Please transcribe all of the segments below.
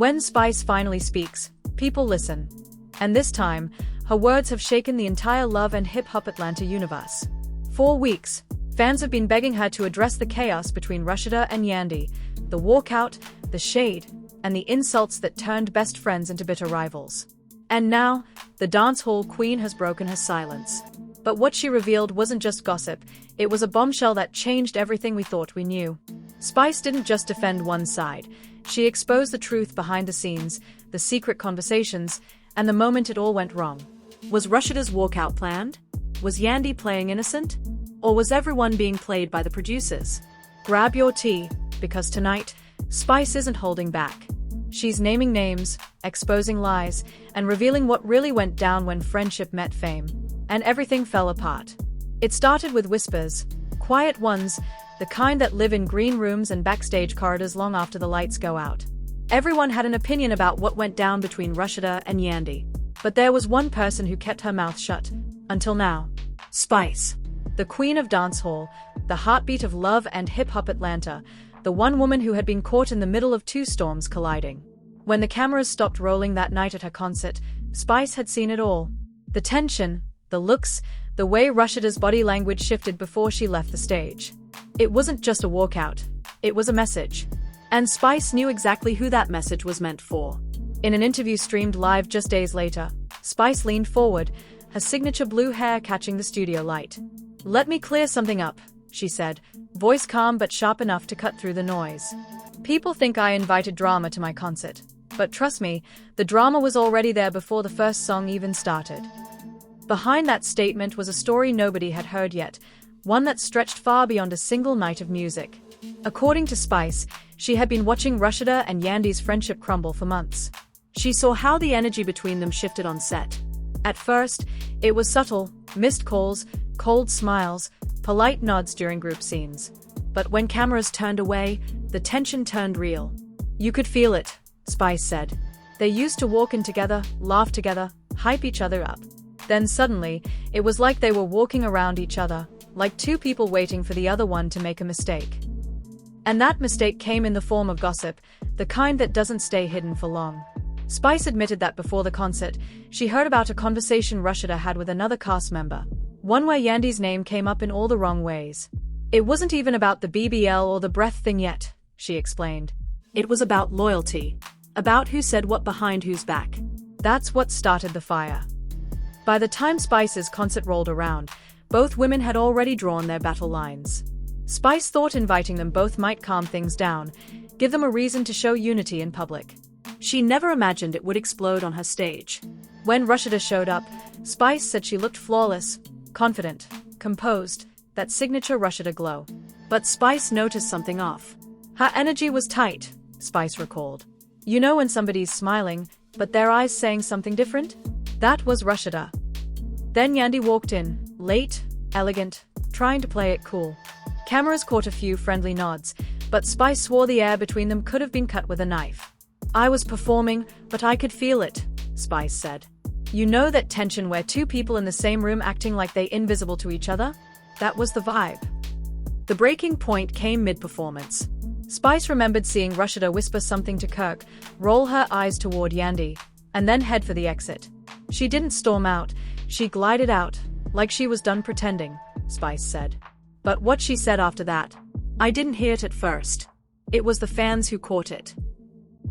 When Spice finally speaks, people listen. And this time, her words have shaken the entire Love and Hip Hop Atlanta universe. For weeks, fans have been begging her to address the chaos between Rasheeda and Yandy, the walkout, the shade, and the insults that turned best friends into bitter rivals. And now, the dancehall queen has broken her silence. But what she revealed wasn't just gossip, it was a bombshell that changed everything we thought we knew. Spice didn't just defend one side, she exposed the truth behind the scenes, the secret conversations, and the moment it all went wrong. Was Rasheeda's walkout planned? Was Yandy playing innocent? Or was everyone being played by the producers? Grab your tea, because tonight, Spice isn't holding back. She's naming names, exposing lies, and revealing what really went down when friendship met fame. And everything fell apart. It started with whispers, quiet ones, the kind that live in green rooms and backstage corridors long after the lights go out. Everyone had an opinion about what went down between Rasheeda and Yandy. But there was one person who kept her mouth shut. Until now. Spice. The queen of dancehall, the heartbeat of Love and Hip Hop Atlanta, the one woman who had been caught in the middle of two storms colliding. When the cameras stopped rolling that night at her concert, Spice had seen it all. The tension, the looks, the way Rasheeda's body language shifted before she left the stage. It wasn't just a walkout, it was a message. And Spice knew exactly who that message was meant for. In an interview streamed live just days later, Spice leaned forward, her signature blue hair catching the studio light. "Let me clear something up," she said, voice calm but sharp enough to cut through the noise. "People think I invited drama to my concert. But trust me, the drama was already there before the first song even started." Behind that statement was a story nobody had heard yet, one that stretched far beyond a single night of music. According to Spice, she had been watching Rasheeda and Yandy's friendship crumble for months. She saw how the energy between them shifted on set. At first, it was subtle, missed calls, cold smiles, polite nods during group scenes. But when cameras turned away, the tension turned real. "You could feel it," Spice said. "They used to walk in together, laugh together, hype each other up. Then suddenly, it was like they were walking around each other, like two people waiting for the other one to make a mistake." And that mistake came in the form of gossip, the kind that doesn't stay hidden for long. Spice admitted that before the concert, she heard about a conversation Rasheeda had with another cast member, one where Yandy's name came up in all the wrong ways. "It wasn't even about the BBL or the breath thing yet," she explained. "It was about loyalty, about who said what behind whose back. That's what started the fire." By the time Spice's concert rolled around, both women had already drawn their battle lines. Spice thought inviting them both might calm things down, give them a reason to show unity in public. She never imagined it would explode on her stage. When Rasheeda showed up, Spice said she looked flawless, confident, composed, that signature Rasheeda glow. But Spice noticed something off. Her energy was tight, Spice recalled. "You know when somebody's smiling, but their eyes saying something different?" That was Rasheeda. Then Yandy walked in, late, elegant, trying to play it cool. Cameras caught a few friendly nods, but Spice swore the air between them could have been cut with a knife. "I was performing, but I could feel it," Spice said. "You know that tension where two people in the same room acting like they invisible to each other? That was the vibe." The breaking point came mid-performance. Spice remembered seeing Rasheeda whisper something to Kirk, roll her eyes toward Yandy, and then head for the exit. She didn't storm out, she glided out, like she was done pretending, Spice said. But what she said after that, I didn't hear it at first. It was the fans who caught it.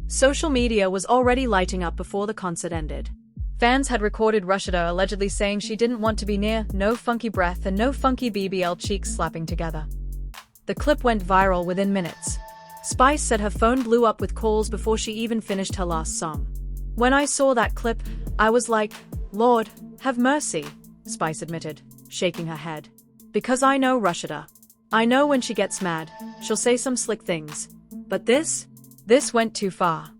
Social media was already lighting up before the concert ended. Fans had recorded Rasheeda allegedly saying she didn't want to be near no funky breath and no funky BBL cheeks slapping together. The clip went viral within minutes. Spice said her phone blew up with calls before she even finished her last song. "When I saw that clip, I was like, Lord, have mercy," Spice admitted, shaking her head. "Because I know Rasheeda. I know when she gets mad, she'll say some slick things. But this went too far."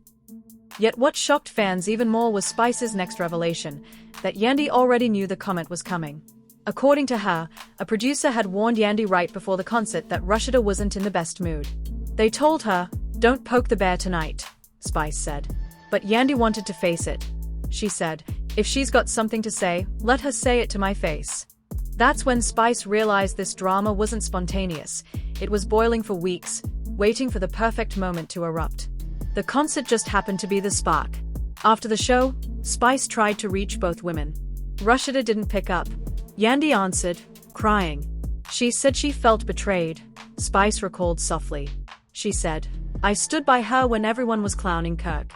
Yet what shocked fans even more was Spice's next revelation, that Yandy already knew the comment was coming. According to her, a producer had warned Yandy right before the concert that Rasheeda wasn't in the best mood. "They told her, don't poke the bear tonight," Spice said. But Yandy wanted to face it. She said, "If she's got something to say, let her say it to my face." That's when Spice realized this drama wasn't spontaneous. It was boiling for weeks, waiting for the perfect moment to erupt. The concert just happened to be the spark. After the show, Spice tried to reach both women. Rasheeda didn't pick up. Yandy answered, crying. She said she felt betrayed. Spice recalled softly. She said, I stood by her when everyone was clowning Kirk.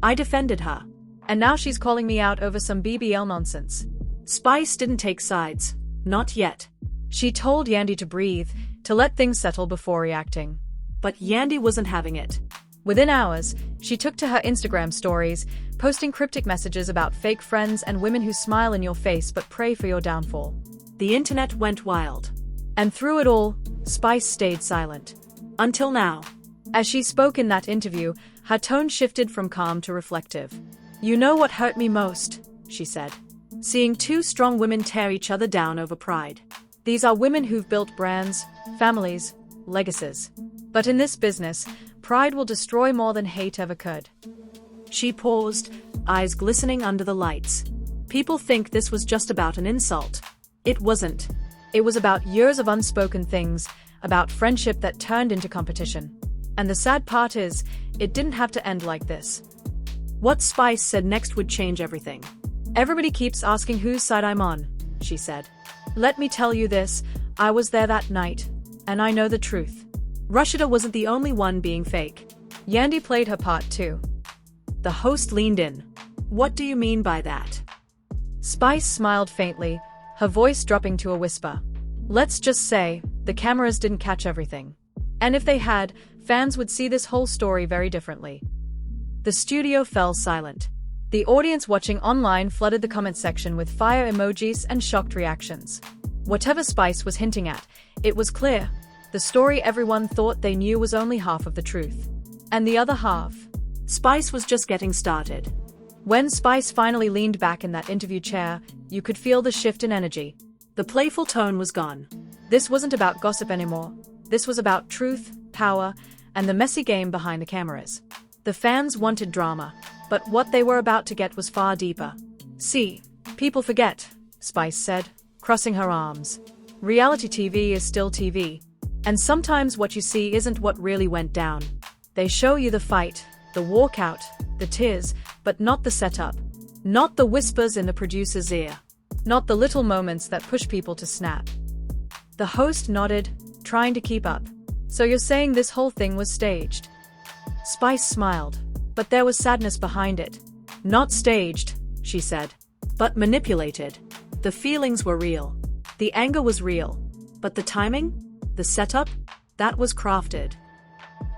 I defended her. And now she's calling me out over some BBL nonsense. Spice didn't take sides. Not yet. She told Yandy to breathe, to let things settle before reacting. But Yandy wasn't having it. Within hours, she took to her Instagram stories, posting cryptic messages about fake friends and women who smile in your face but pray for your downfall. The internet went wild. And through it all, Spice stayed silent. Until now. As she spoke in that interview, her tone shifted from calm to reflective. You know what hurt me most, she said. Seeing two strong women tear each other down over pride. These are women who've built brands, families, legacies. But in this business, pride will destroy more than hate ever could. She paused, eyes glistening under the lights. People think this was just about an insult. It wasn't. It was about years of unspoken things, about friendship that turned into competition. And the sad part is, it didn't have to end like this. What Spice said next would change everything. Everybody keeps asking whose side I'm on, she said. Let me tell you this, I was there that night, and I know the truth. Rasheeda wasn't the only one being fake. Yandy played her part too. The host leaned in. What do you mean by that? Spice smiled faintly, her voice dropping to a whisper. Let's just say, the cameras didn't catch everything. And if they had, fans would see this whole story very differently. The studio fell silent. The audience watching online flooded the comment section with fire emojis and shocked reactions. Whatever Spice was hinting at, it was clear. The story everyone thought they knew was only half of the truth. And the other half? Spice was just getting started. When Spice finally leaned back in that interview chair, you could feel the shift in energy. The playful tone was gone. This wasn't about gossip anymore. This was about truth, power, and the messy game behind the cameras. The fans wanted drama, but what they were about to get was far deeper. See, people forget, Spice said, crossing her arms. Reality TV is still TV. And sometimes what you see isn't what really went down. They show you the fight, the walkout, the tears, but not the setup. Not the whispers in the producer's ear. Not the little moments that push people to snap. The host nodded, trying to keep up. So you're saying this whole thing was staged? Spice smiled, but there was sadness behind it. Not staged, she said, but manipulated. The feelings were real. The anger was real. But the timing? The setup? That was crafted.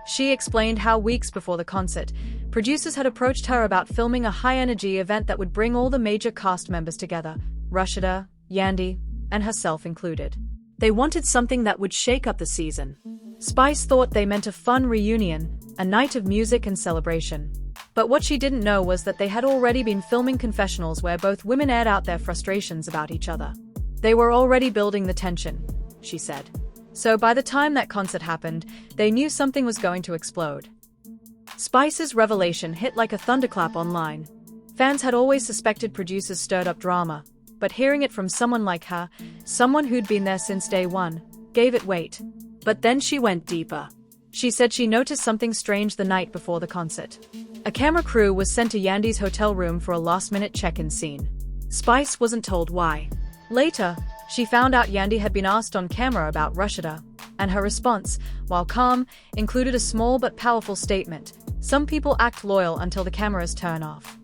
She explained how weeks before the concert, producers had approached her about filming a high-energy event that would bring all the major cast members together, Rasheeda, Yandy, and herself included. They wanted something that would shake up the season. Spice thought they meant a fun reunion, a night of music and celebration. But what she didn't know was that they had already been filming confessionals where both women aired out their frustrations about each other. They were already building the tension, she said. So by the time that concert happened, they knew something was going to explode. Spice's revelation hit like a thunderclap online. Fans had always suspected producers stirred up drama, but hearing it from someone like her, someone who'd been there since day one, gave it weight. But then she went deeper. She said she noticed something strange the night before the concert. A camera crew was sent to Yandy's hotel room for a last-minute check-in scene. Spice wasn't told why. Later, she found out Yandy had been asked on camera about Rasheeda, and her response, while calm, included a small but powerful statement: some people act loyal until the cameras turn off.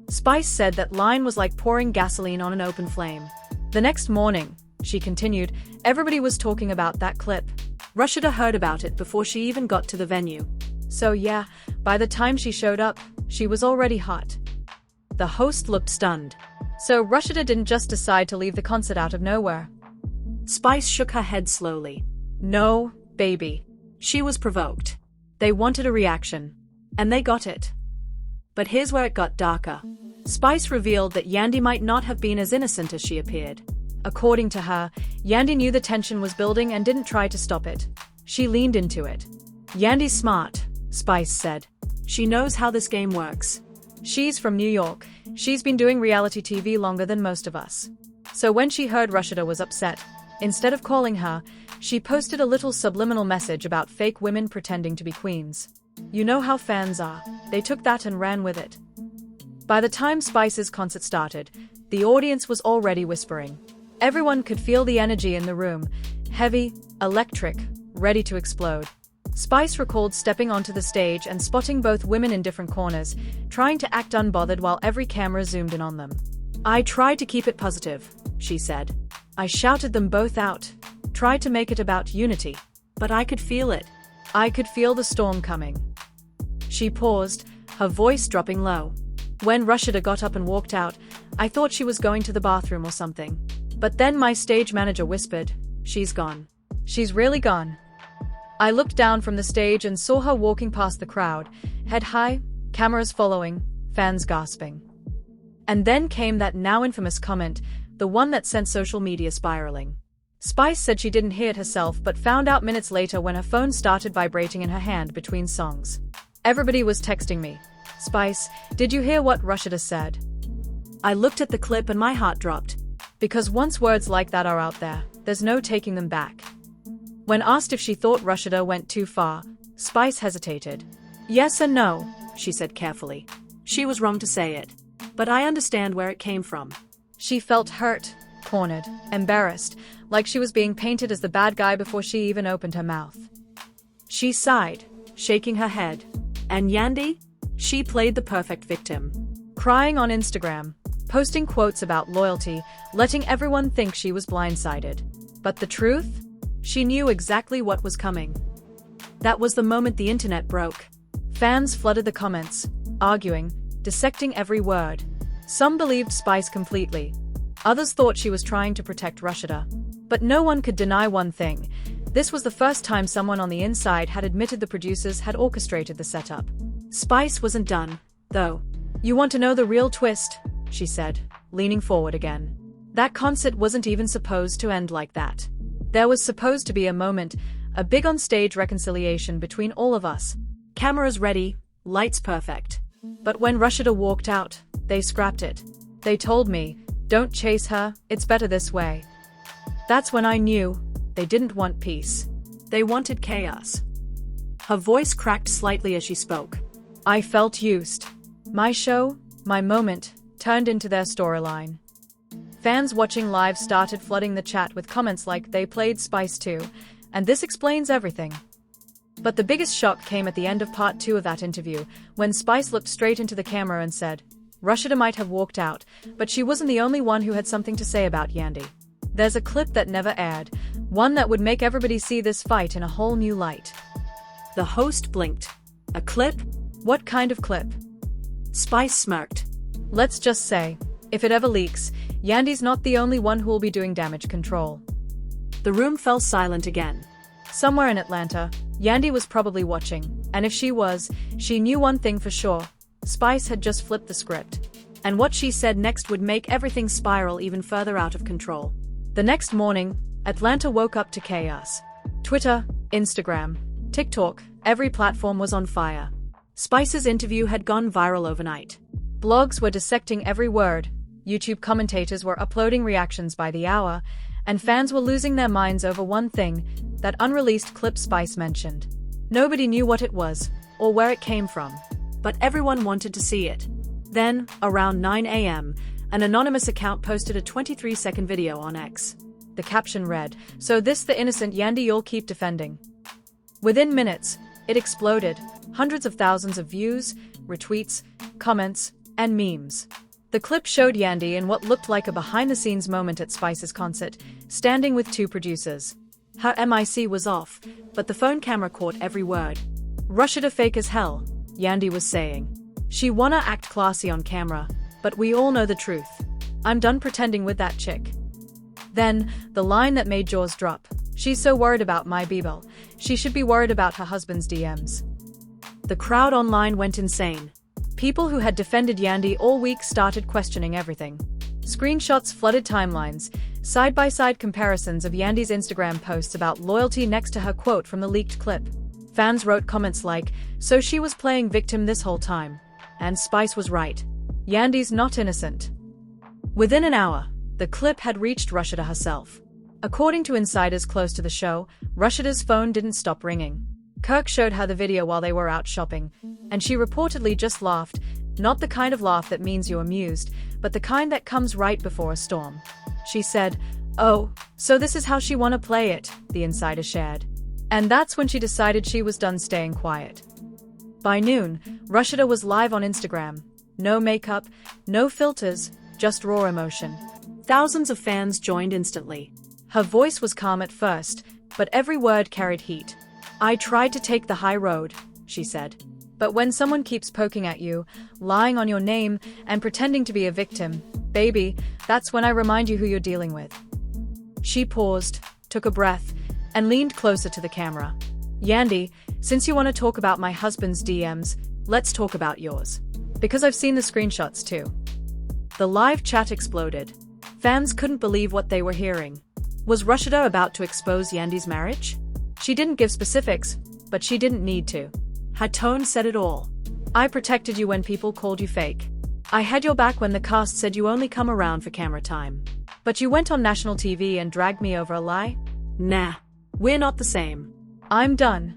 Spice said that line was like pouring gasoline on an open flame. The next morning, she continued, everybody was talking about that clip. Rasheeda heard about it before she even got to the venue. So yeah, by the time she showed up, she was already hot. The host looked stunned. So Rasheeda didn't just decide to leave the concert out of nowhere. Spice shook her head slowly. No, baby. She was provoked. They wanted a reaction. And they got it. But here's where it got darker. Spice revealed that Yandy might not have been as innocent as she appeared. According to her, Yandy knew the tension was building and didn't try to stop it. She leaned into it. Yandy's smart, Spice said. She knows how this game works. She's from New York. She's been doing reality TV longer than most of us. So when she heard Rasheeda was upset, instead of calling her, she posted a little subliminal message about fake women pretending to be queens. You know how fans are, they took that and ran with it. By the time Spice's concert started, the audience was already whispering. Everyone could feel the energy in the room, heavy, electric, ready to explode. Spice recalled stepping onto the stage and spotting both women in different corners, trying to act unbothered while every camera zoomed in on them. "I tried to keep it positive," she said. "I shouted them both out, tried to make it about unity. But I could feel it. I could feel the storm coming." She paused, her voice dropping low. "When Rasheeda got up and walked out, I thought she was going to the bathroom or something. But then my stage manager whispered, 'She's gone. She's really gone.' I looked down from the stage and saw her walking past the crowd, head high, cameras following, fans gasping. And then came that now infamous comment, the one that sent social media spiraling. Spice said she didn't hear it herself but found out minutes later when her phone started vibrating in her hand between songs. Everybody was texting me. 'Spice, did you hear what Rasheeda said?' I looked at the clip and my heart dropped. Because once words like that are out there, there's no taking them back." When asked if she thought Rasheeda went too far, Spice hesitated. "Yes and no," she said carefully. "She was wrong to say it. But I understand where it came from." She felt hurt, cornered, embarrassed, like she was being painted as the bad guy before she even opened her mouth. She sighed, shaking her head. And Yandi? She played the perfect victim. Crying on Instagram, posting quotes about loyalty, letting everyone think she was blindsided. But the truth? She knew exactly what was coming. That was the moment the internet broke. Fans flooded the comments, arguing, dissecting every word. Some believed Spice completely. Others thought she was trying to protect Rasheeda. But no one could deny one thing. This was the first time someone on the inside had admitted the producers had orchestrated the setup. Spice wasn't done, though. "You want to know the real twist?" she said, leaning forward again. "That concert wasn't even supposed to end like that. There was supposed to be a moment, a big on-stage reconciliation between all of us. Cameras ready, lights perfect. But when Rasheeda walked out, they scrapped it. They told me, 'Don't chase her, it's better this way.' That's when I knew they didn't want peace. They wanted chaos." Her voice cracked slightly as she spoke. "I felt used. My show, my moment, turned into their storyline." Fans watching live started flooding the chat with comments like they played Spice too, and this explains everything. But the biggest shock came at the end of part 2 of that interview, when Spice looked straight into the camera and said, "Rasheeda might have walked out, but she wasn't the only one who had something to say about Yandy. There's a clip that never aired, one that would make everybody see this fight in a whole new light." The host blinked. "A clip? What kind of clip?" Spice smirked. "Let's just say, if it ever leaks, Yandy's not the only one who will be doing damage control." The room fell silent again. Somewhere in Atlanta, Yandi was probably watching, and if she was, she knew one thing for sure. Spice had just flipped the script. And what she said next would make everything spiral even further out of control. The next morning, Atlanta woke up to chaos. Twitter, Instagram, TikTok, every platform was on fire. Spice's interview had gone viral overnight. Blogs were dissecting every word, YouTube commentators were uploading reactions by the hour, and fans were losing their minds over one thing, that unreleased clip Spice mentioned. Nobody knew what it was, or where it came from, but everyone wanted to see it. Then, around 9 a.m., an anonymous account posted a 23-second video on X. The caption read, "So this the innocent Yandi you'll keep defending." Within minutes, it exploded, hundreds of thousands of views, retweets, comments, and memes. The clip showed Yandi in what looked like a behind-the-scenes moment at Spice's concert, standing with two producers. Her mic was off, but the phone camera caught every word. "Rasheeda fake as hell," Yandi was saying. "She wanna act classy on camera, but we all know the truth. I'm done pretending with that chick." Then, the line that made jaws drop. "She's so worried about my Bieber. She should be worried about her husband's DMs." The crowd online went insane. People who had defended Yandi all week started questioning everything. Screenshots flooded timelines, side-by-side comparisons of Yandi's Instagram posts about loyalty next to her quote from the leaked clip. Fans wrote comments like, "So she was playing victim this whole time. And Spice was right. Yandi's not innocent." Within an hour, the clip had reached Rasheeda herself. According to insiders close to the show, Rasheeda's phone didn't stop ringing. Kirk showed her the video while they were out shopping, and she reportedly just laughed, not the kind of laugh that means you're amused, but the kind that comes right before a storm. She said, "Oh, so this is how she wanna play it," the insider shared. And that's when she decided she was done staying quiet. By noon, Rasheeda was live on Instagram. No makeup, no filters, just raw emotion. Thousands of fans joined instantly. Her voice was calm at first, but every word carried heat. "I tried to take the high road," she said. "But when someone keeps poking at you, lying on your name, and pretending to be a victim, baby, that's when I remind you who you're dealing with." She paused, took a breath, and leaned closer to the camera. "Yandy, since you want to talk about my husband's DMs, let's talk about yours. Because I've seen the screenshots too." The live chat exploded. Fans couldn't believe what they were hearing. Was Rasheeda about to expose Yandy's marriage? She didn't give specifics, but she didn't need to. Her tone said it all. "I protected you when people called you fake. I had your back when the cast said you only come around for camera time. But you went on national TV and dragged me over a lie? Nah, we're not the same. I'm done."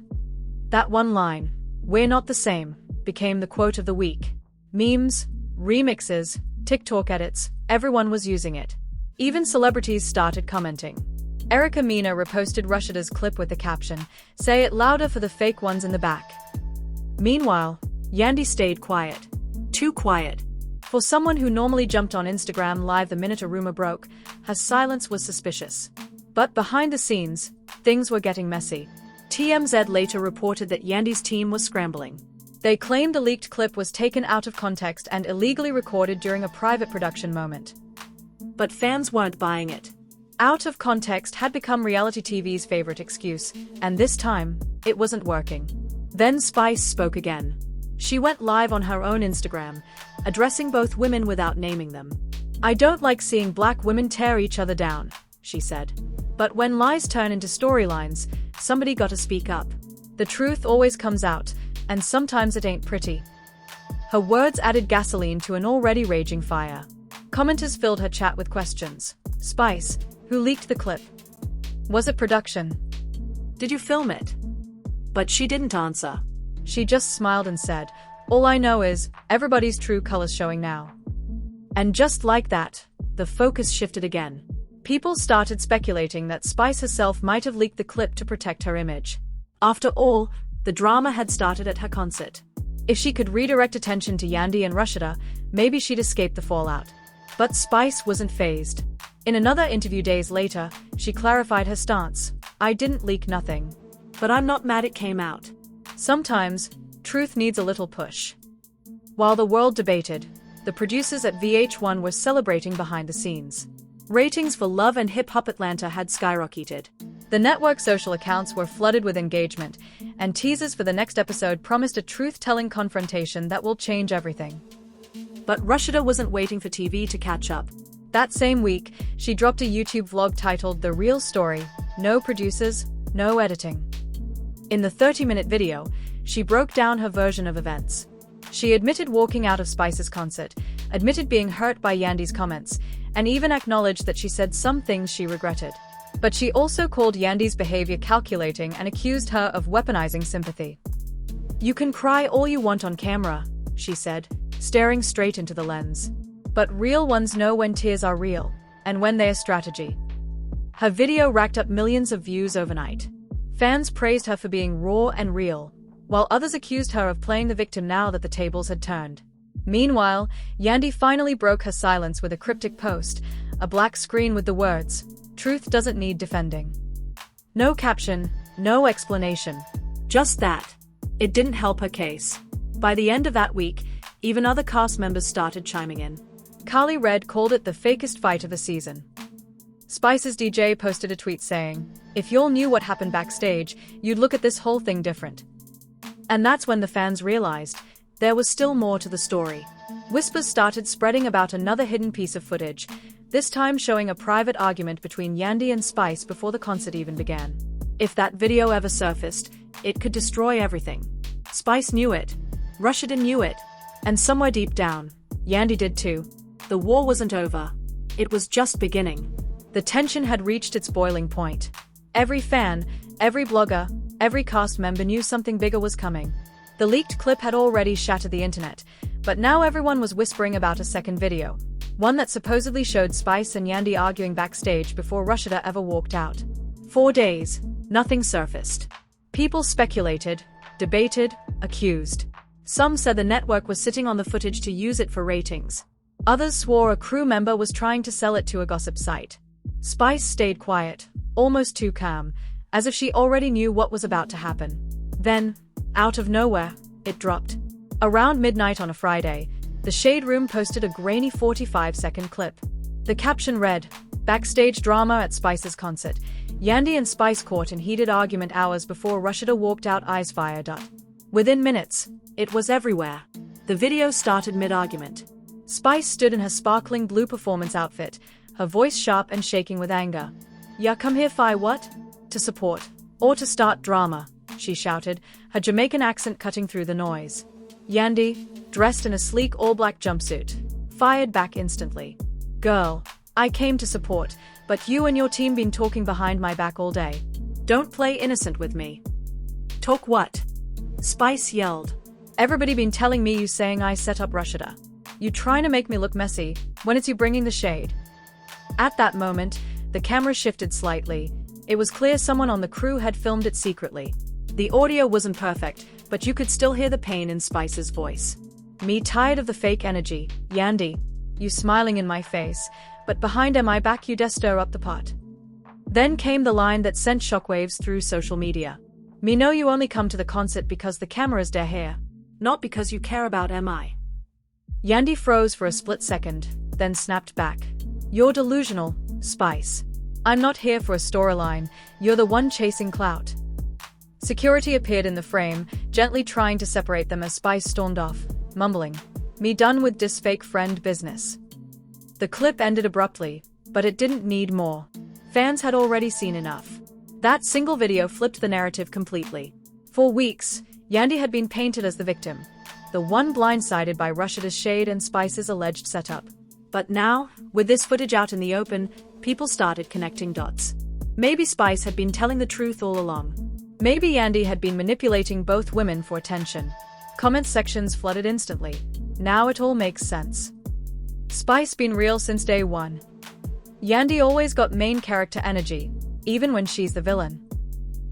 That one line, "We're not the same," became the quote of the week. Memes, remixes, TikTok edits, everyone was using it. Even celebrities started commenting. Erica Mena reposted Rasheeda's clip with the caption, "Say it louder for the fake ones in the back." Meanwhile, Yandi stayed quiet. Too quiet. For someone who normally jumped on Instagram live the minute a rumor broke, her silence was suspicious. But behind the scenes, things were getting messy. TMZ later reported that Yandy's team was scrambling. They claimed the leaked clip was taken out of context and illegally recorded during a private production moment. But fans weren't buying it. Out of context had become reality TV's favorite excuse, and this time, it wasn't working. Then Spice spoke again. She went live on her own Instagram, addressing both women without naming them. "I don't like seeing black women tear each other down," she said. "But when lies turn into storylines, somebody gotta speak up. The truth always comes out, and sometimes it ain't pretty." Her words added gasoline to an already raging fire. Commenters filled her chat with questions. Spice, who leaked the clip? Was it production? Did you film it? But she didn't answer. She just smiled and said, "All I know is, everybody's true colors showing now." And just like that, the focus shifted again. People started speculating that Spice herself might have leaked the clip to protect her image. After all, the drama had started at her concert. If she could redirect attention to Yandi and Rasheeda, maybe she'd escape the fallout. But Spice wasn't fazed. In another interview days later, she clarified her stance. "I didn't leak nothing. But I'm not mad it came out." Sometimes, truth needs a little push. While the world debated, the producers at VH1 were celebrating behind the scenes. Ratings for Love and Hip Hop Atlanta had skyrocketed. The network's social accounts were flooded with engagement, and teasers for the next episode promised a truth-telling confrontation that will change everything. But Rasheeda wasn't waiting for TV to catch up. That same week, she dropped a YouTube vlog titled The Real Story, No Producers, No Editing. In the 30-minute video, she broke down her version of events. She admitted walking out of Spice's concert, admitted being hurt by Yandy's comments, and even acknowledged that she said some things she regretted. But she also called Yandy's behavior calculating and accused her of weaponizing sympathy. "You can cry all you want on camera," she said, staring straight into the lens. "But real ones know when tears are real, and when they're strategy." Her video racked up millions of views overnight. Fans praised her for being raw and real, while others accused her of playing the victim now that the tables had turned. Meanwhile, Yandi finally broke her silence with a cryptic post, a black screen with the words, "Truth doesn't need defending." No caption, no explanation. Just that. It didn't help her case. By the end of that week, even other cast members started chiming in. Carly Red called it the fakest fight of the season. Spice's DJ posted a tweet saying, "If y'all knew what happened backstage, you'd look at this whole thing different." And that's when the fans realized there was still more to the story. Whispers started spreading about another hidden piece of footage, this time showing a private argument between Yandi and Spice before the concert even began. If that video ever surfaced, it could destroy everything. Spice knew it. Rasheeda knew it. And somewhere deep down, Yandi did too. The war wasn't over. It was just beginning. The tension had reached its boiling point. Every fan, every blogger, Every cast member knew something bigger was coming. The leaked clip had already shattered the internet, but now everyone was whispering about a second video, one that supposedly showed Spice and Yandy arguing backstage before Rasheeda ever walked out. 4 days, nothing surfaced. People speculated, debated, accused. Some said the network was sitting on the footage to use it for ratings. Others swore a crew member was trying to sell it to a gossip site. Spice stayed quiet, almost too calm, as if she already knew what was about to happen. Then, out of nowhere, it dropped. Around midnight on a Friday, the Shade Room posted a grainy 45-second clip. The caption read, "Backstage drama at Spice's concert. Yandy and Spice caught in heated argument hours before Rasheeda walked out, eyes fired up." Within minutes, it was everywhere. The video started mid-argument. Spice stood in her sparkling blue performance outfit, her voice sharp and shaking with anger. "Ya come here fi what? To support, or to start drama," she shouted, her Jamaican accent cutting through the noise. Yandy, dressed in a sleek all-black jumpsuit, fired back instantly. "Girl, I came to support, but you and your team been talking behind my back all day. Don't play innocent with me." "Talk what?" Spice yelled. "Everybody been telling me you saying I set up Rasheeda. You trying to make me look messy, when it's you bringing the shade." At that moment, the camera shifted slightly. It was clear someone on the crew had filmed it secretly. The audio wasn't perfect, but you could still hear the pain in Spice's voice. "Me tired of the fake energy, Yandy. You smiling in my face, but behind my back you just stir up the pot." Then came the line that sent shockwaves through social media. "Me know you only come to the concert because the cameras there here, not because you care about MI." Yandy froze for a split second, then snapped back. "You're delusional, Spice. I'm not here for a storyline, you're the one chasing clout." Security appeared in the frame, gently trying to separate them as Spice stormed off, mumbling, "Me done with this fake friend business." The clip ended abruptly, but it didn't need more. Fans had already seen enough. That single video flipped the narrative completely. For weeks, Yandy had been painted as the victim, the one blindsided by Rasheeda's shade and Spice's alleged setup. But now, with this footage out in the open, people started connecting dots. Maybe Spice had been telling the truth all along. Maybe Yandy had been manipulating both women for attention. Comment sections flooded instantly. Now it all makes sense. Spice been real since day one. Yandy always got main character energy, even when she's the villain.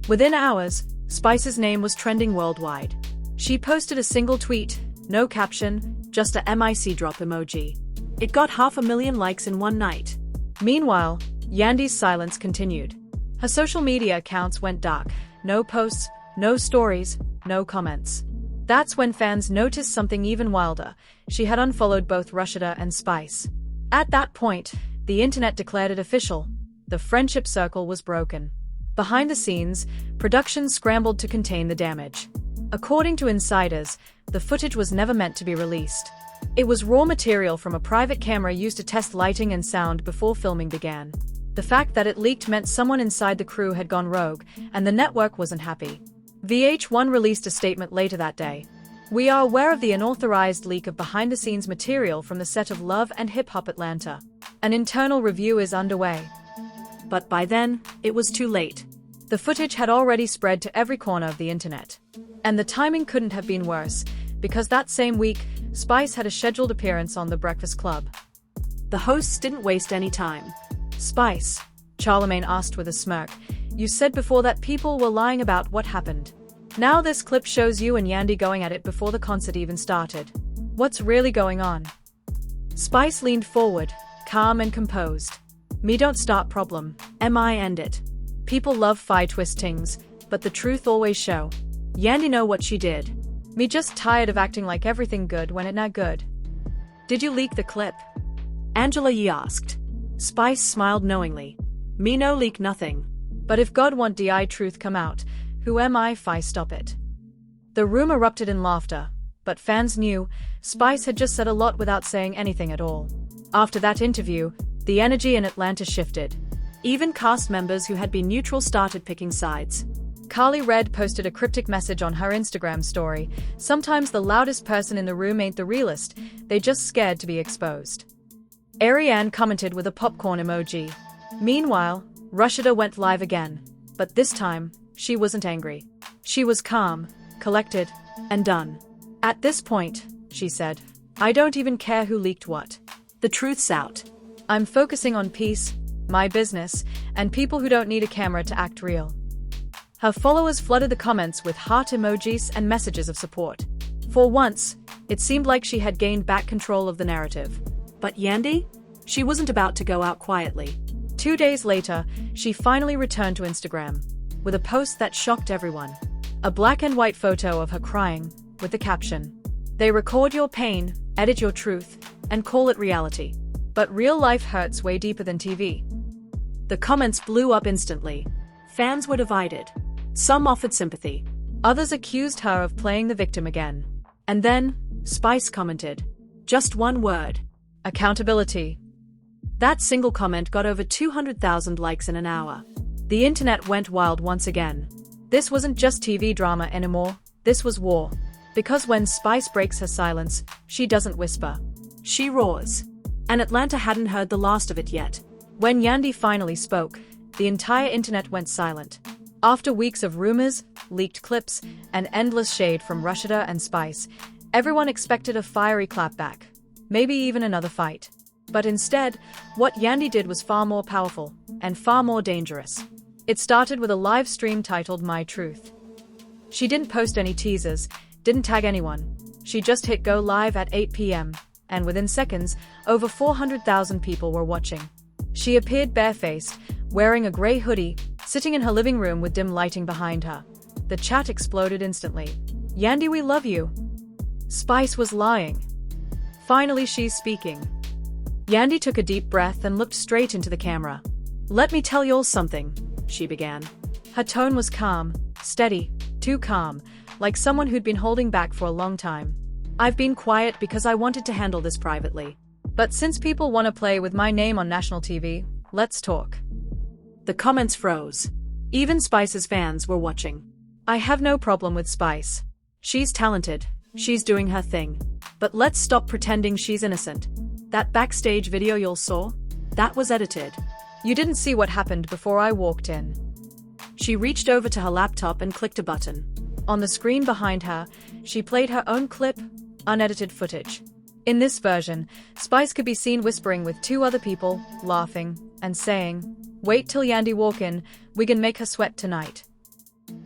Within hours, Spice's name was trending worldwide. She posted a single tweet, no caption, just a MIC drop emoji. It got 500,000 likes in one night. Meanwhile, Yandy's silence continued. Her social media accounts went dark. No posts, no stories, no comments. That's when fans noticed something even wilder. She had unfollowed both Rasheeda and Spice. At that point, the internet declared it official. The friendship circle was broken. Behind the scenes, production scrambled to contain the damage. According to insiders, the footage was never meant to be released. It was raw material from a private camera used to test lighting and sound before filming began. The fact that it leaked meant someone inside the crew had gone rogue, and the network wasn't happy. VH1 released a statement later that day. "We are aware of the unauthorized leak of behind-the-scenes material from the set of Love and Hip Hop Atlanta. An internal review is underway." But by then, it was too late. The footage had already spread to every corner of the internet. And the timing couldn't have been worse, because that same week, Spice had a scheduled appearance on The Breakfast Club. The hosts didn't waste any time. "Spice," Charlemagne asked with a smirk, "you said before that people were lying about what happened. Now this clip shows you and Yandy going at it before the concert even started. What's really going on?" Spice leaned forward, calm and composed. "Me don't start problem, MI end it. People love fi twist things, but the truth always show. Yandy know what she did. Me just tired of acting like everything good when it not good." "Did you leak the clip?" Angela Yee asked. Spice smiled knowingly. "Me no leak nothing. But if God want di truth come out, who am I fi stop it?" The room erupted in laughter, but fans knew Spice had just said a lot without saying anything at all. After that interview, the energy in Atlanta shifted. Even cast members who had been neutral started picking sides. Carly Red posted a cryptic message on her Instagram story. "Sometimes the loudest person in the room ain't the realest, they just scared to be exposed." Ariane commented with a popcorn emoji. Meanwhile, Rasheeda went live again. But this time, she wasn't angry. She was calm, collected, and done. At this point, she said, I don't even care who leaked what. The truth's out. I'm focusing on peace, my business, and people who don't need a camera to act real. Her followers flooded the comments with heart emojis and messages of support. For once, it seemed like she had gained back control of the narrative. But Yandy? She wasn't about to go out quietly. 2 days later, she finally returned to Instagram, with a post that shocked everyone. A black and white photo of her crying, with the caption, "They record your pain, edit your truth, and call it reality. But real life hurts way deeper than TV." The comments blew up instantly. Fans were divided. Some offered sympathy. Others accused her of playing the victim again. And then, Spice commented. Just one word. Accountability. That single comment got over 200,000 likes in an hour. The internet went wild once again. This wasn't just TV drama anymore, this was war. Because when Spice breaks her silence, she doesn't whisper. She roars. And Atlanta hadn't heard the last of it yet. When Yandi finally spoke, the entire internet went silent. After weeks of rumors, leaked clips, and endless shade from Rasheeda and Spice, everyone expected a fiery clapback. Maybe even another fight. But instead, what Yandi did was far more powerful, and far more dangerous. It started with a live stream titled My Truth. She didn't post any teasers, didn't tag anyone. She just hit go live at 8 p.m, and within seconds, over 400,000 people were watching. She appeared barefaced, wearing a grey hoodie, sitting in her living room with dim lighting behind her. The chat exploded instantly. Yandi, we love you. Spice was lying. Finally, she's speaking. Yandi took a deep breath and looked straight into the camera. Let me tell y'all something, she began. Her tone was calm, steady, too calm, like someone who'd been holding back for a long time. I've been quiet because I wanted to handle this privately. But since people want to play with my name on national TV, let's talk. The comments froze. Even Spice's fans were watching. I have no problem with Spice. She's talented, she's doing her thing. But let's stop pretending she's innocent. That backstage video y'all saw? That was edited. You didn't see what happened before I walked in. She reached over to her laptop and clicked a button. On the screen behind her, she played her own clip, unedited footage. In this version, Spice could be seen whispering with 2 other people, laughing, and saying, "Wait till Yandi walk in, we can make her sweat tonight."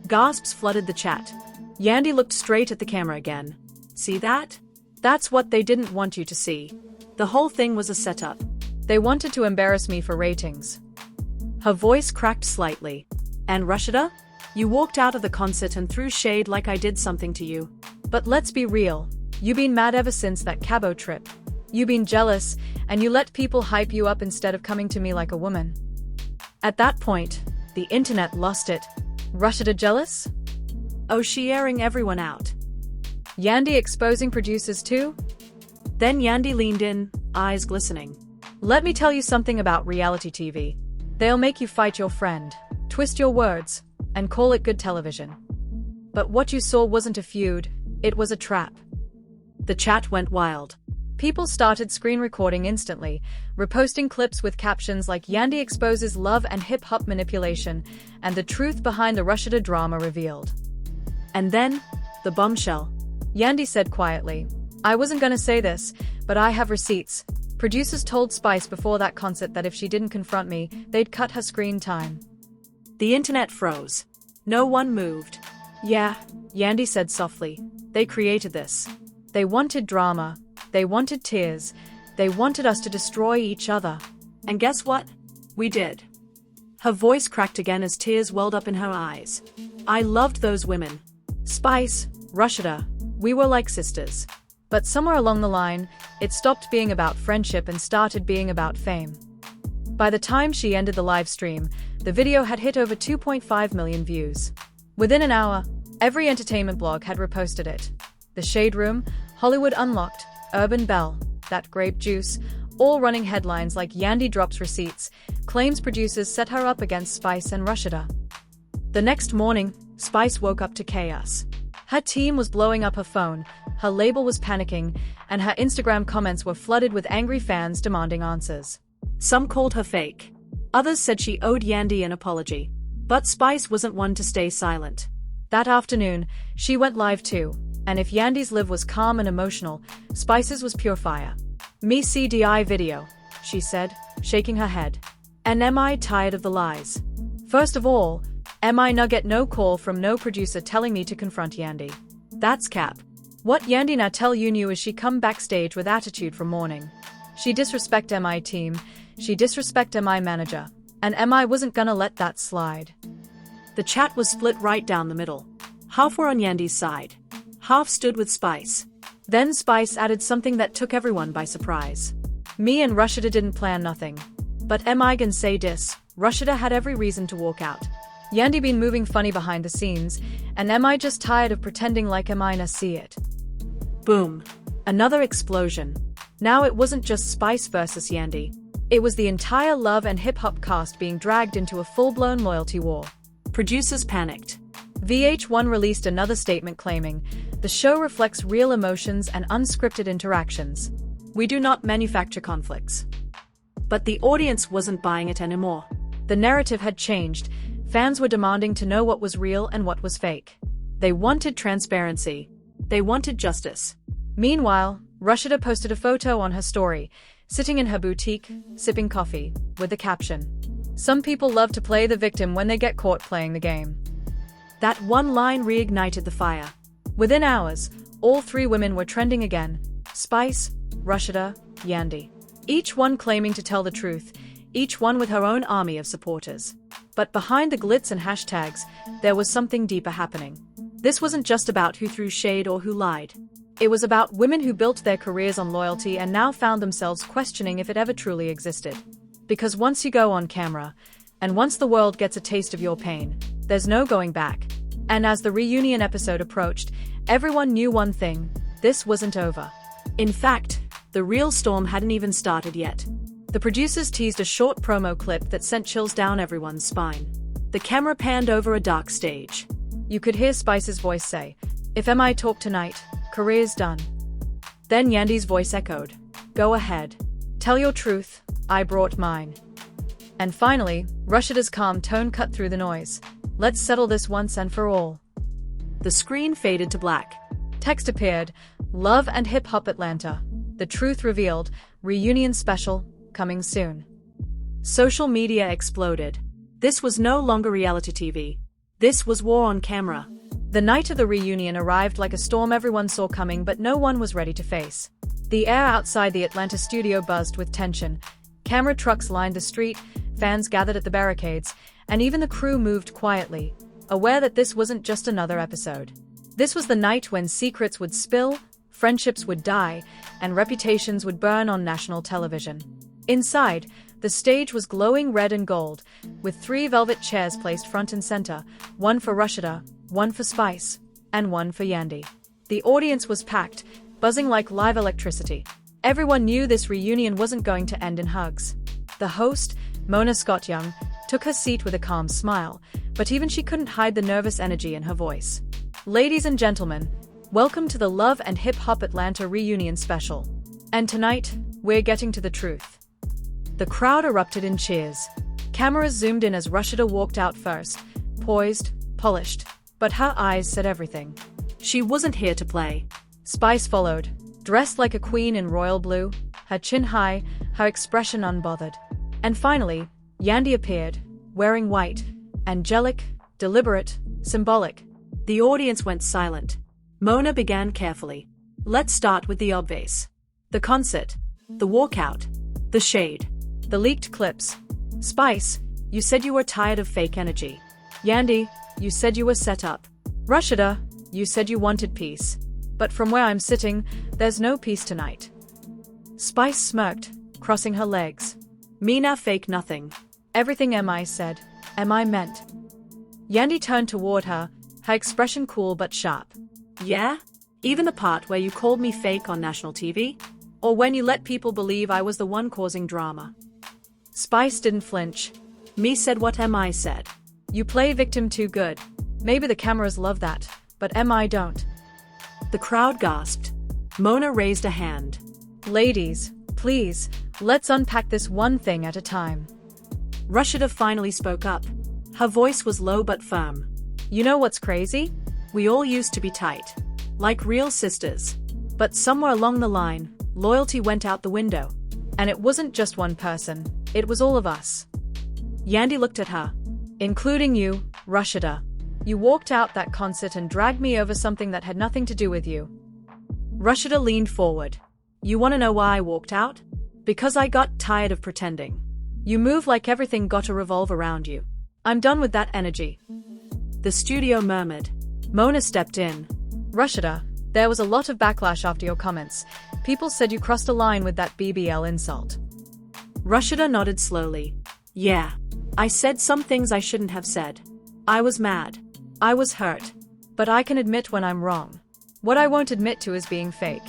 Gasps flooded the chat. Yandi looked straight at the camera again. See that? That's what they didn't want you to see. The whole thing was a setup. They wanted to embarrass me for ratings. Her voice cracked slightly. And Rasheeda? You walked out of the concert and threw shade like I did something to you. But let's be real. You've been mad ever since that Cabo trip. You've been jealous, and you let people hype you up instead of coming to me like a woman. At that point, the internet lost it. Rasheeda jealous? Oh, she airing everyone out. Yandi exposing producers too? Then Yandi leaned in, eyes glistening. Let me tell you something about reality TV. They'll make you fight your friend, twist your words, and call it good television. But what you saw wasn't a feud, it was a trap. The chat went wild. People started screen recording instantly, reposting clips with captions like Yandi exposes love and hip-hop manipulation, and the truth behind the Rasheeda drama revealed. And then, the bombshell. Yandi said quietly, I wasn't gonna say this, but I have receipts. Producers told Spice before that concert that if she didn't confront me, they'd cut her screen time. The internet froze. No one moved. Yeah, Yandi said softly. They created this. They wanted drama. They wanted tears. They wanted us to destroy each other. And guess what? We did. Her voice cracked again as tears welled up in her eyes. I loved those women. Spice, Rasheeda, we were like sisters. But somewhere along the line, it stopped being about friendship and started being about fame. By the time she ended the live stream, the video had hit over 2.5 million views. Within an hour, every entertainment blog had reposted it. The Shade Room, Hollywood Unlocked, Urban Bell, That Grape Juice, all running headlines like Yandi drops receipts, claims producers set her up against Spice and Rasheeda. The next morning, Spice woke up to chaos. Her team was blowing up her phone, her label was panicking, and her Instagram comments were flooded with angry fans demanding answers. Some called her fake. Others said she owed Yandi an apology. But Spice wasn't one to stay silent. That afternoon, she went live too, and if Yandy's live was calm and emotional, Spice's was pure fire. "Me CDI video," she said, shaking her head. "And am I tired of the lies? First of all, am I no get no call from no producer telling me to confront Yandy? That's cap. What Yandy na tell you knew is she come backstage with attitude from morning. She disrespect MI team, she disrespect MI manager, and MI wasn't gonna let that slide." The chat was split right down the middle. Half were on Yandy's side. Half stood with Spice. Then Spice added something that took everyone by surprise. "Me and Rasheeda didn't plan nothing. But MI can say dis, Rasheeda had every reason to walk out. Yandy been moving funny behind the scenes, and MI just tired of pretending like MI na see it." Boom. Another explosion. Now it wasn't just Spice versus Yandy. It was the entire Love and Hip Hop cast being dragged into a full-blown loyalty war. Producers panicked. VH1 released another statement claiming, "The show reflects real emotions and unscripted interactions. We do not manufacture conflicts." But the audience wasn't buying it anymore. The narrative had changed. Fans were demanding to know what was real and what was fake. They wanted transparency. They wanted justice. Meanwhile, Rasheeda posted a photo on her story, sitting in her boutique, sipping coffee, with the caption, "Some people love to play the victim when they get caught playing the game." That one line reignited the fire. Within hours, all three women were trending again: Spice, Rasheeda, Yandy. Each one claiming to tell the truth, each one with her own army of supporters. But behind the glitz and hashtags, there was something deeper happening. This wasn't just about who threw shade or who lied. It was about women who built their careers on loyalty and now found themselves questioning if it ever truly existed. Because once you go on camera, and once the world gets a taste of your pain, there's no going back. And as the reunion episode approached, everyone knew one thing: this wasn't over. In fact, the real storm hadn't even started yet. The producers teased a short promo clip that sent chills down everyone's spine. The camera panned over a dark stage. You could hear Spice's voice say, "If MI talk tonight, career's done." Then Yandy's voice echoed, "Go ahead. Tell your truth, I brought mine." And finally, Rasheeda's calm tone cut through the noise. "Let's settle this once and for all." The screen faded to black. Text appeared, "Love and Hip Hop Atlanta. The truth revealed. Reunion special, coming soon." Social media exploded. This was no longer reality TV. This was war on camera. The night of the reunion arrived like a storm everyone saw coming but no one was ready to face. The air outside the Atlanta studio buzzed with tension. Camera trucks lined the street, fans gathered at the barricades, and even the crew moved quietly, aware that this wasn't just another episode. This was the night when secrets would spill, friendships would die, and reputations would burn on national television. Inside, the stage was glowing red and gold, with 3 velvet chairs placed front and center, one for Rasheeda, one for Spice, and one for Yandy. The audience was packed, buzzing like live electricity. Everyone knew this reunion wasn't going to end in hugs. The host, Mona Scott-Young, took her seat with a calm smile, but even she couldn't hide the nervous energy in her voice. "Ladies and gentlemen, welcome to the Love and Hip Hop Atlanta reunion special. And tonight, we're getting to the truth." The crowd erupted in cheers. Cameras zoomed in as Rasheeda walked out first, poised, polished, but her eyes said everything. She wasn't here to play. Spice followed, dressed like a queen in royal blue, her chin high, her expression unbothered. And finally, Yandy appeared, wearing white, angelic, deliberate, symbolic. The audience went silent. Mona began carefully. "Let's start with the obvious. The concert, the walkout, the shade, the leaked clips. Spice, you said you were tired of fake energy. Yandy, you said you were set up. Rasheeda, you said you wanted peace. But from where I'm sitting, there's no peace tonight." Spice smirked, crossing her legs. "Mina fake nothing. Everything MI said, MI meant." Yandy turned toward her, her expression cool but sharp. "Yeah? Even the part where you called me fake on national TV? Or when you let people believe I was the one causing drama?" Spice didn't flinch. "Me said what MI said." "You play victim too good. Maybe the cameras love that, but MI don't." The crowd gasped. Mona raised a hand. "Ladies, please, let's unpack this one thing at a time." Rasheeda finally spoke up. Her voice was low but firm. You know what's crazy? We all used to be tight. Like real sisters. But somewhere along the line, loyalty went out the window. And it wasn't just one person, it was all of us. Yandy looked at her. Including you, Rasheeda. You walked out that concert and dragged me over something that had nothing to do with you. Rasheeda leaned forward. You want to know why I walked out? Because I got tired of pretending. You move like everything got to revolve around you. I'm done with that energy. The studio murmured. Mona stepped in. Rasheeda, there was a lot of backlash after your comments. People said you crossed a line with that BBL insult. Rasheeda nodded slowly. Yeah. I said some things I shouldn't have said. I was mad. I was hurt. But I can admit when I'm wrong. What I won't admit to is being fake.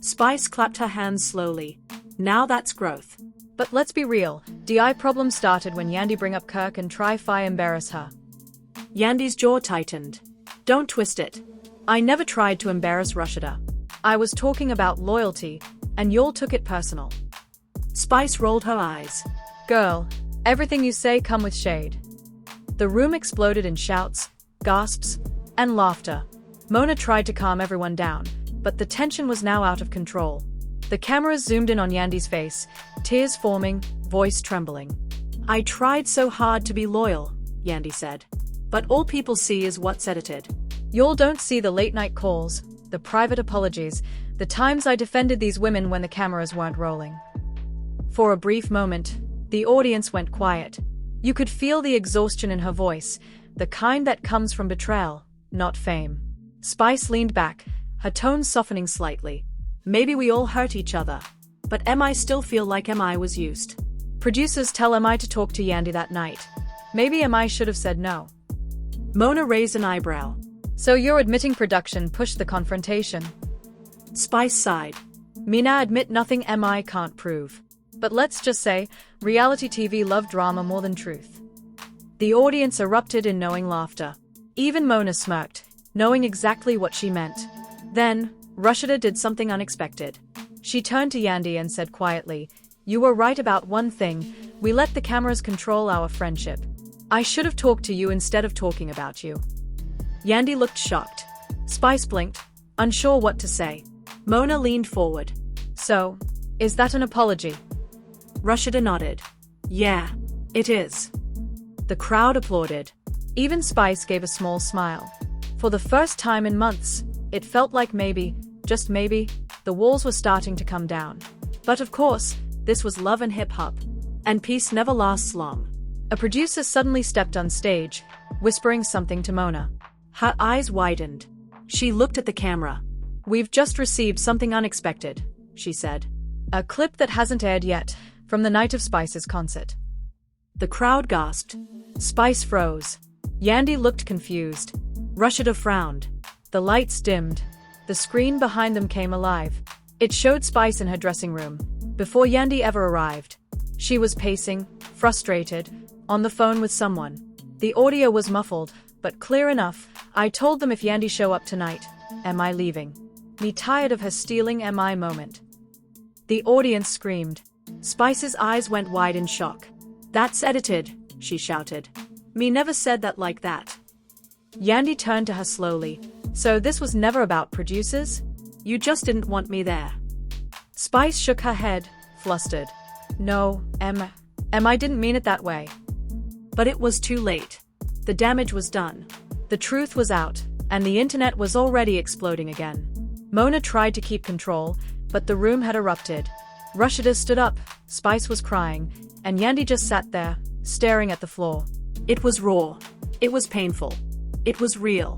Spice clapped her hands slowly. Now that's growth. But let's be real, DI problem started when Yandy bring up Kirk and try embarrass her. Yandy's jaw tightened. Don't twist it. I never tried to embarrass Rasheeda. I was talking about loyalty, and y'all took it personal. Spice rolled her eyes. Girl, everything you say come with shade. The room exploded in shouts, gasps, and laughter. Mona tried to calm everyone down, but the tension was now out of control. The cameras zoomed in on Yandy's face, tears forming, voice trembling. I tried so hard to be loyal, Yandy said. But all people see is what's edited. Y'all don't see the late-night calls, the private apologies, the times I defended these women when the cameras weren't rolling. For a brief moment, the audience went quiet. You could feel the exhaustion in her voice, the kind that comes from betrayal, not fame. Spice leaned back, her tone softening slightly. Maybe we all hurt each other. But MI still feel like MI was used. Producers tell MI to talk to Yandy that night. Maybe MI should have said no. Mona raised an eyebrow. So you're admitting production pushed the confrontation? Spice sighed. Mina admit nothing MI can't prove. But let's just say, reality TV love drama more than truth. The audience erupted in knowing laughter. Even Mona smirked, knowing exactly what she meant. Then, Rasheeda did something unexpected. She turned to Yandy and said quietly, "You were right about one thing, we let the cameras control our friendship. I should have talked to you instead of talking about you." Yandy looked shocked. Spice blinked, unsure what to say. Mona leaned forward. So, is that an apology? Rasheeda nodded. Yeah, it is. The crowd applauded. Even Spice gave a small smile. For the first time in months, it felt like maybe, just maybe, the walls were starting to come down. But of course, this was love and hip-hop. And peace never lasts long. A producer suddenly stepped on stage, whispering something to Mona. Her eyes widened. She looked at the camera. "We've just received something unexpected," she said. "A clip that hasn't aired yet, from the night of Spice's concert." The crowd gasped. Spice froze. Yandy looked confused. Rasheeda frowned. The lights dimmed. The screen behind them came alive. It showed Spice in her dressing room, before Yandy ever arrived. She was pacing, frustrated, on the phone with someone. The audio was muffled, but clear enough. "I told them if Yandy show up tonight, am I leaving? Me tired of her stealing MI moment." The audience screamed. Spice's eyes went wide in shock. "That's edited," she shouted. "Me never said that like that." Yandy turned to her slowly. "So this was never about producers? You just didn't want me there." Spice shook her head, flustered. "No, I didn't mean it that way." But it was too late. The damage was done. The truth was out, and the internet was already exploding again. Mona tried to keep control, but the room had erupted. Rasheeda stood up, Spice was crying, and Yandy just sat there, staring at the floor. It was raw. It was painful. It was real.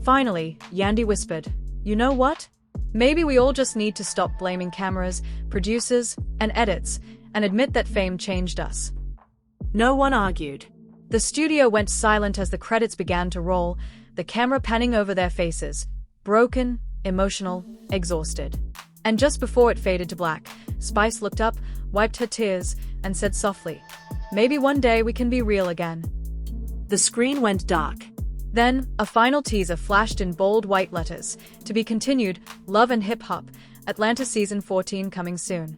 Finally, Yandy whispered, "You know what? Maybe we all just need to stop blaming cameras, producers, and edits, and admit that fame changed us." No one argued. The studio went silent as the credits began to roll, the camera panning over their faces, broken, emotional, exhausted. And just before it faded to black, Spice looked up, wiped her tears, and said softly, "Maybe one day we can be real again." The screen went dark. Then, a final teaser flashed in bold white letters, "To be continued, Love and Hip Hop, Atlanta Season 14 coming soon."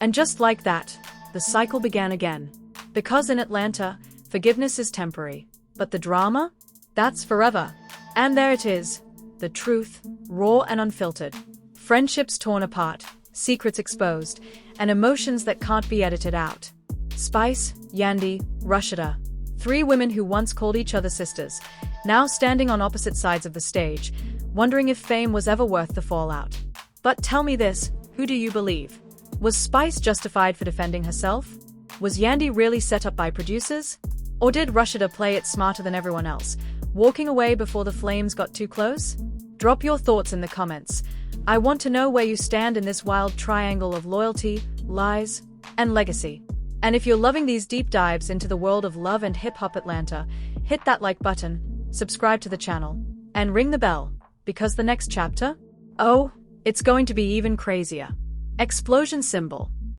And just like that, the cycle began again. Because in Atlanta, forgiveness is temporary. But the drama? That's forever. And there it is. The truth, raw and unfiltered. Friendships torn apart, secrets exposed, and emotions that can't be edited out. Spice, Yandy, Rasheeda. 3 women who once called each other sisters, now standing on opposite sides of the stage, wondering if fame was ever worth the fallout. But tell me this, who do you believe? Was Spice justified for defending herself? Was Yandy really set up by producers? Or did Rasheeda play it smarter than everyone else, walking away before the flames got too close? Drop your thoughts in the comments. I want to know where you stand in this wild triangle of loyalty, lies, and legacy. And if you're loving these deep dives into the world of love and hip-hop Atlanta, hit that like button, subscribe to the channel, and ring the bell, because the next chapter? Oh, it's going to be even crazier. Explosion symbol.